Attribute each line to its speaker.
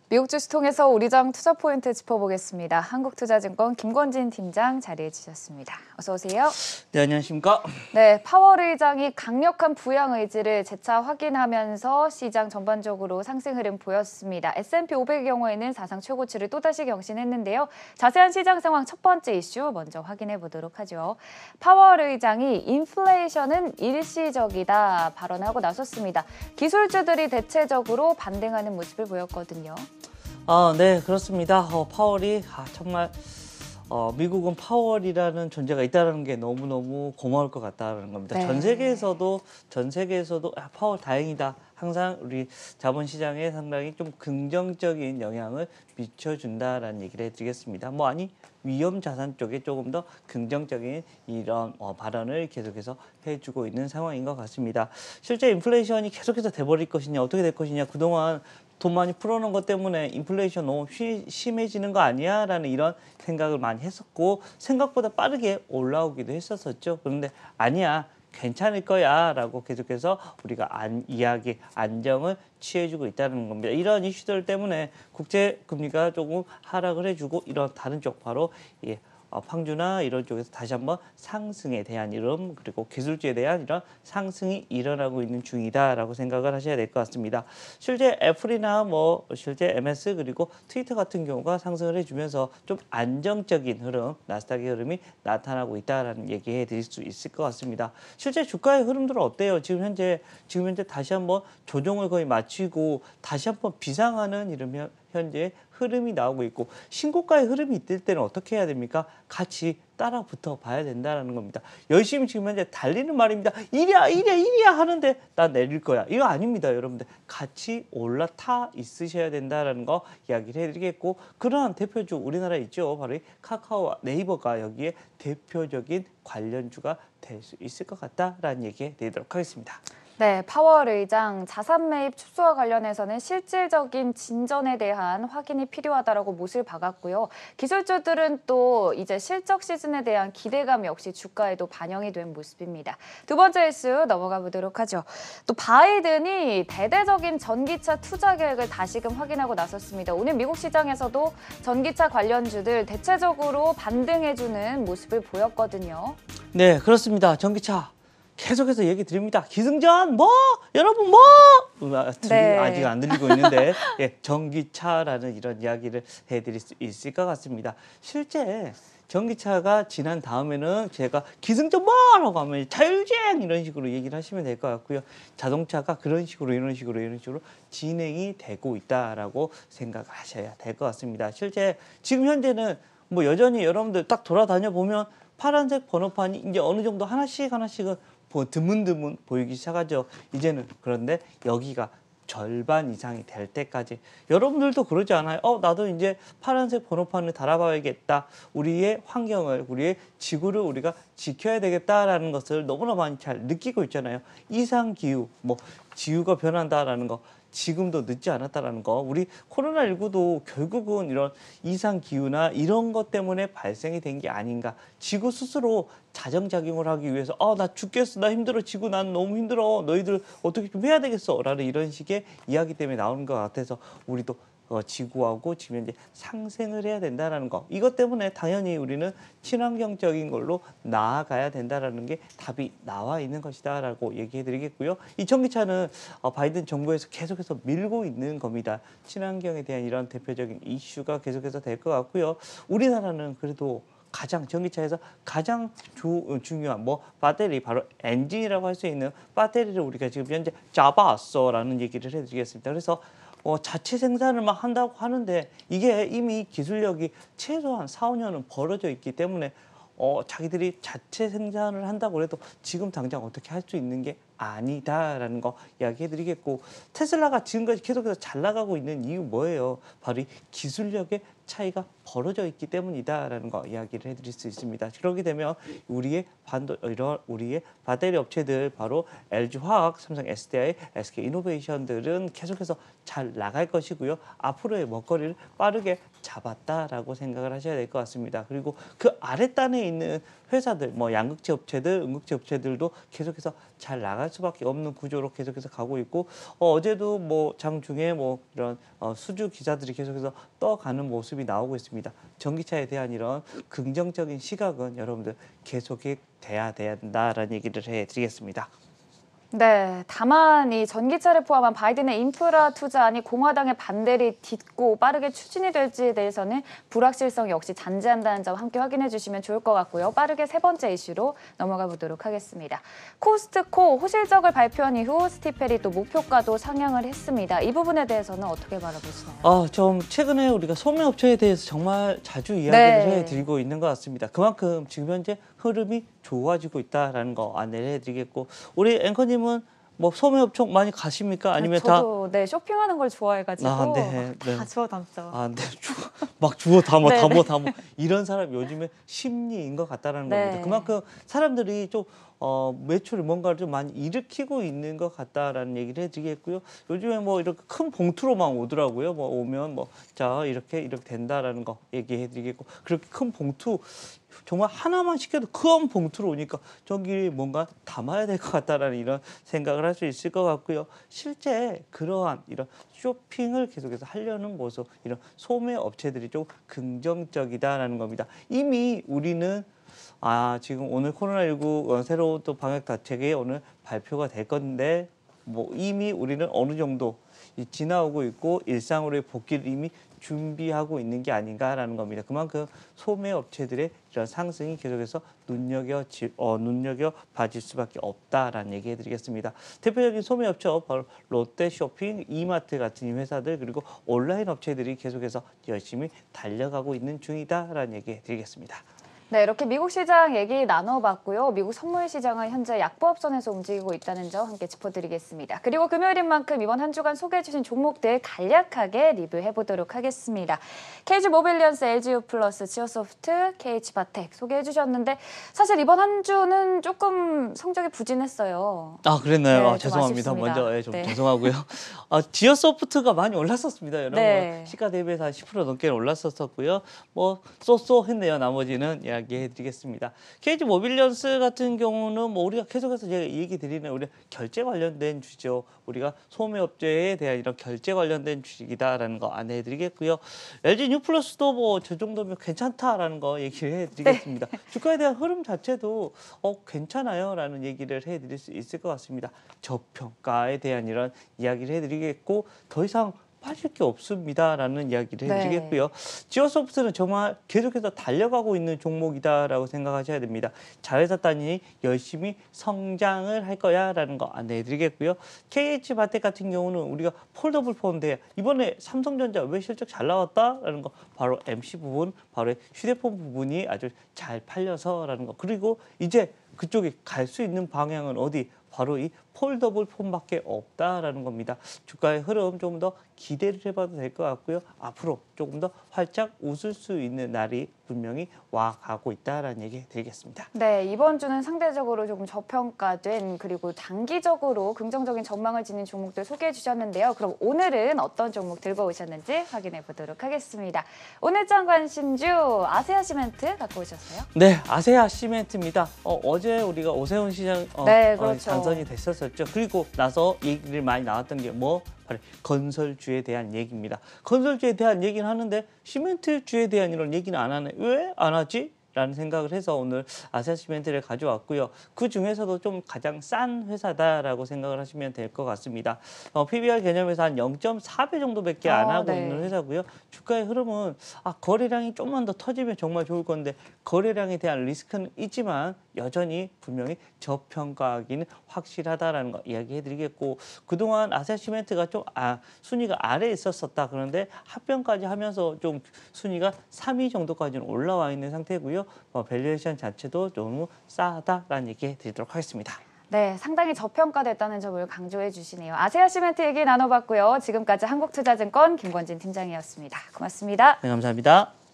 Speaker 1: 미국 주식 통해서 우리장 투자 포인트 짚어보겠습니다. 한국투자증권 김권진 팀장 자리해 주셨습니다. 어서 오세요.
Speaker 2: 네, 안녕하십니까?
Speaker 1: 네, 파월 의장이 강력한 부양 의지를 재차 확인하면서 시장 전반적으로 상승 흐름 보였습니다. S&P 500의 경우에는 사상 최고치를 또다시 경신했는데요. 자세한 시장 상황 첫 번째 이슈 먼저 확인해 보도록 하죠. 파월 의장이 인플레이션은 일시적이다 발언하고 나섰습니다. 기술주들이 대체적으로 반등하는 모습을 보였거든요.
Speaker 2: 네, 그렇습니다. 파월이 정말 미국은 파월이라는 존재가 있다는 게 너무너무 고마울 것 같다는 겁니다.
Speaker 1: 네.
Speaker 2: 전 세계에서도 파월 다행이다. 항상 우리 자본시장에 상당히 좀 긍정적인 영향을 미쳐준다라는 얘기를 해드리겠습니다. 위험 자산 쪽에 조금 더 긍정적인 이런 발언을 계속해서 해주고 있는 상황인 것 같습니다. 실제 인플레이션이 계속해서 돼버릴 것이냐, 어떻게 될 것이냐, 그동안 돈 많이 풀어놓은 것 때문에 인플레이션 너무 심해지는 거 아니야? 라는 이런 생각을 많이 했었고 생각보다 빠르게 올라오기도 했었죠. 그런데 아니야. 괜찮을 거야 라고 계속해서 우리가 안정을 취해주고 있다는 겁니다. 이런 이슈들 때문에 국제금리가 조금 하락을 해주고 이런 다른 쪽 바로 황주나 이런 쪽에서 다시 한번 상승에 대한 이름 그리고 기술주에 대한 이런 상승이 일어나고 있는 중이다라고 생각을 하셔야 될 것 같습니다. 실제 애플이나 실제 MS 그리고 트위터 같은 경우가 상승을 해주면서 좀 안정적인 흐름, 나스닥의 흐름이 나타나고 있다라는 얘기해 드릴 수 있을 것 같습니다. 실제 주가의 흐름들은 어때요? 지금 현재 다시 한번 조정을 거의 마치고 다시 한번 비상하는 이런 현재 흐름이 나오고 있고 신고가의 흐름이 있을 때는 어떻게 해야 됩니까? 같이 따라 붙어 봐야 된다는 겁니다. 열심히 지금 현재 달리는 말입니다. 이랴 하는데 나 내릴 거야. 이거 아닙니다. 여러분들 같이 올라타 있으셔야 된다는 거 이야기를 해드리겠고 그러한 대표주 우리나라에 있죠. 바로 이 카카오와 네이버가 여기에 대표적인 관련주가 될 수 있을 것 같다라는 얘기 드리도록 하겠습니다.
Speaker 1: 네, 파월 의장 자산 매입 축소와 관련해서는 실질적인 진전에 대한 확인이 필요하다라고 못을 박았고요. 기술주들은 또 이제 실적 시즌에 대한 기대감 역시 주가에도 반영이 된 모습입니다. 두 번째 이슈 넘어가 보도록 하죠. 또 바이든이 대대적인 전기차 투자 계획을 다시금 확인하고 나섰습니다. 오늘 미국 시장에서도 전기차 관련주들 대체적으로 반등해주는 모습을 보였거든요.
Speaker 2: 네, 그렇습니다. 전기차. 계속해서 얘기 드립니다. 기승전 여러분
Speaker 1: 네.
Speaker 2: 아직 안 들리고 있는데 전기차라는 이런 이야기를 해드릴 수 있을 것 같습니다. 실제 전기차가 지난 다음에는 제가 기승전 라고 하면 자율주행 이런 식으로 얘기를 하시면 될 것 같고요. 자동차가 그런 식으로 이런 식으로 진행이 되고 있다라고 생각을 하셔야 될 것 같습니다. 실제 지금 현재는 여전히 여러분들 딱 돌아다녀 보면 파란색 번호판이 이제 어느 정도 하나씩은 드문드문 보이기 시작하죠. 이제는 그런데 여기가 절반 이상이 될 때까지 여러분들도 그러지 않아요? 나도 이제 파란색 번호판을 달아봐야겠다. 우리의 환경을, 우리의 지구를 우리가 지켜야 되겠다라는 것을 너무나 많이 잘 느끼고 있잖아요. 이상기후, 지구가 변한다라는 거. 지금도 늦지 않았다라는 거. 우리 코로나19도 결국은 이런 이상기후나 이런 것 때문에 발생이 된 게 아닌가. 지구 스스로 자정작용을 하기 위해서 나 죽겠어. 나 힘들어. 지구 난 너무 힘들어. 너희들 어떻게 좀 해야 되겠어. 라는 이런 식의 이야기 때문에 나오는 것 같아서 우리도 지구하고 지금 현재 상생을 해야 된다는 거. 이것 때문에 당연히 우리는 친환경적인 걸로 나아가야 된다는 게 답이 나와 있는 것이다라고 얘기해 드리겠고요. 이 전기차는 바이든 정부에서 계속해서 밀고 있는 겁니다. 친환경에 대한 이런 대표적인 이슈가 계속해서 될 것 같고요. 우리나라는 그래도 전기차에서 가장 중요한 배터리, 바로 엔진이라고 할 수 있는 배터리를 우리가 지금 현재 잡아왔어라는 얘기를 해드리겠습니다. 그래서 자체 생산을 막 한다고 하는데 이게 이미 기술력이 최소한 4, 5년은 벌어져 있기 때문에 자기들이 자체 생산을 한다고 해도 지금 당장 어떻게 할 수 있는 게 아니다라는 거 이야기해드리겠고 테슬라가 지금까지 계속해서 잘 나가고 있는 이유 뭐예요? 바로 이 기술력의 차이가 벌어져 있기 때문이다라는 거 이야기를 해드릴 수 있습니다. 그렇게 되면 우리의 배터리 업체들 바로 LG화학, 삼성 SDI, SK이노베이션들은 계속해서 잘 나갈 것이고요. 앞으로의 먹거리를 빠르게 잡았다라고 생각을 하셔야 될 것 같습니다. 그리고 그 아랫단에 있는 회사들, 양극재 업체들, 음극재 업체들도 계속해서 잘 나갈 나갈 수밖에 없는 구조로 계속해서 가고 있고 어제도 뭐 장중에 뭐 이런 수주 기사들이 계속해서 떠가는 모습이 나오고 있습니다. 전기차에 대한 이런 긍정적인 시각은 여러분들 계속이 돼야 된다라는 얘기를 해드리겠습니다.
Speaker 1: 네, 다만 이 전기차를 포함한 바이든의 인프라 투자안이 공화당의 반대를 딛고 빠르게 추진이 될지에 대해서는 불확실성 역시 잔재한다는 점 함께 확인해 주시면 좋을 것 같고요. 빠르게 세 번째 이슈로 넘어가 보도록 하겠습니다. 코스트코 호실적을 발표한 이후 스티펠이 또 목표가도 상향을 했습니다. 이 부분에 대해서는 어떻게 바라보시나요?
Speaker 2: 좀 최근에 우리가 소매업체에 대해서 정말 자주 이야기를
Speaker 1: 네.
Speaker 2: 해드리고 있는 것 같습니다. 그만큼 지금 현재 흐름이 좋아지고 있다라는 거 안내를 해드리겠고 우리 앵커님은 뭐 소매업체 많이 가십니까? 아니면
Speaker 1: 저도 네, 쇼핑하는 걸 좋아해가지고
Speaker 2: 네,
Speaker 1: 다 주워 담죠.
Speaker 2: 네, 막 주워 담아
Speaker 1: 네,
Speaker 2: 담아 이런 사람 요즘에 심리인 것 같다라는
Speaker 1: 네.
Speaker 2: 겁니다. 그만큼 사람들이 좀 매출을 뭔가를 좀 많이 일으키고 있는 것 같다라는 얘기를 해드리겠고요. 요즘에 뭐 이렇게 큰 봉투로만 오더라고요. 뭐 오면 뭐 자 이렇게 된다라는 거 얘기해드리겠고 그렇게 큰 봉투 정말 하나만 시켜도 큰 봉투로 오니까 저기 뭔가 담아야 될 것 같다라는 이런 생각을 할 수 있을 것 같고요. 실제 그러한 이런 쇼핑을 계속해서 하려는 모습, 이런 소매 업체들이 좀 긍정적이다라는 겁니다. 이미 우리는 지금 오늘 코로나19 새로운 또 방역 대책이 오늘 발표가 될 건데 뭐 이미 우리는 어느 정도 지나오고 있고 일상으로의 복귀를 이미 준비하고 있는 게 아닌가라는 겁니다. 그만큼 소매 업체들의 이런 상승이 계속해서 눈여겨봐질 수밖에 없다라는 얘기 해드리겠습니다. 대표적인 소매 업체 바로 롯데쇼핑, 이마트 같은 회사들 그리고 온라인 업체들이 계속해서 열심히 달려가고 있는 중이다라는 얘기 해드리겠습니다.
Speaker 1: 네, 이렇게 미국 시장 얘기 나눠봤고요. 미국 선물 시장은 현재 약보합선에서 움직이고 있다는 점 함께 짚어드리겠습니다. 그리고 금요일인 만큼 이번 한 주간 소개해주신 종목들 간략하게 리뷰해보도록 하겠습니다. KG모빌리언스, LG유플러스, 지어소프트, KH바텍 소개해주셨는데 사실 이번 한 주는 조금 성적이 부진했어요.
Speaker 2: 그랬나요?
Speaker 1: 네,
Speaker 2: 죄송합니다.
Speaker 1: 아쉽습니다.
Speaker 2: 먼저 좀
Speaker 1: 네.
Speaker 2: 죄송하고요. 지어소프트가 많이 올랐었습니다. 여러분.
Speaker 1: 네.
Speaker 2: 시가 대비해서 한 10% 넘게 올랐었고요. 뭐 쏘쏘했네요. 나머지는 이야기해드리겠습니다. KG모빌리언스 같은 경우는 뭐 우리가 계속해서 제가 얘기 드리는 우리 결제 관련된 주죠. 우리가 소매업체에 대한 이런 결제 관련된 주식이다라는 거 안내해드리겠고요. LG유플러스도 뭐 저 정도면 괜찮다라는 거 얘기를 해드리겠습니다.
Speaker 1: 네.
Speaker 2: 주가에 대한 흐름 자체도 괜찮아요라는 얘기를 해드릴 수 있을 것 같습니다. 저평가에 대한 이런 이야기를 해드리겠고 더 이상 빠질 게 없습니다라는 이야기를 해드리겠고요. 지어소프트는 정말 계속해서 달려가고 있는 종목이다라고 생각하셔야 됩니다. 자회사단이 열심히 성장을 할 거야라는 거 안내해드리겠고요. KH바텍 같은 경우는 우리가 폴더블 폰인데 이번에 삼성전자 왜 실적 잘 나왔다라는 거 바로 MC 부분, 바로 휴대폰 부분이 아주 잘 팔려서라는 거. 그리고 이제 그쪽에 갈 수 있는 방향은 어디? 바로 이 폴더블 폰밖에 없다라는 겁니다. 주가의 흐름 좀 더 기대를 해봐도 될 것 같고요. 앞으로 조금 더 활짝 웃을 수 있는 날이 분명히 와가고 있다라는 얘기 드리겠습니다.
Speaker 1: 네, 이번 주는 상대적으로 조금 저평가된 그리고 장기적으로 긍정적인 전망을 지닌 종목들 소개해 주셨는데요. 그럼 오늘은 어떤 종목 들고 오셨는지 확인해 보도록 하겠습니다. 오늘장 관심주 아세아시멘트 갖고 오셨어요?
Speaker 2: 네, 아세아시멘트입니다. 어제 우리가 오세훈 시장
Speaker 1: 네, 그렇죠.
Speaker 2: 당선이 됐었죠. 그리고 나서 얘기를 많이 나왔던 게 바로 건설주에 대한 얘기입니다. 건설주에 대한 얘기는 하는데 시멘트주에 대한 이런 얘기는 안 하네. 왜 안 하지? 라는 생각을 해서 오늘 아세아시멘트를 가져왔고요. 그 중에서도 좀 가장 싼 회사다라고 생각을 하시면 될 것 같습니다. PBR 개념에서 한 0.4배 정도밖에 안 하고
Speaker 1: 네.
Speaker 2: 있는 회사고요. 주가의 흐름은 거래량이 좀만 더 터지면 정말 좋을 건데 거래량에 대한 리스크는 있지만 여전히 분명히 저평가하기는 확실하다라는 거 이야기해드리겠고 그동안 아세아시멘트가 좀 순위가 아래에 있었다. 그런데 합병까지 하면서 좀 순위가 3위 정도까지는 올라와 있는 상태고요. 밸류에이션 자체도 너무 싸다라는 얘기 드리도록 하겠습니다.
Speaker 1: 네, 상당히 저평가됐다는 점을 강조해 주시네요. 아세아시멘트 얘기 나눠봤고요. 지금까지 한국투자증권 김권진 팀장이었습니다. 고맙습니다.
Speaker 2: 네, 감사합니다.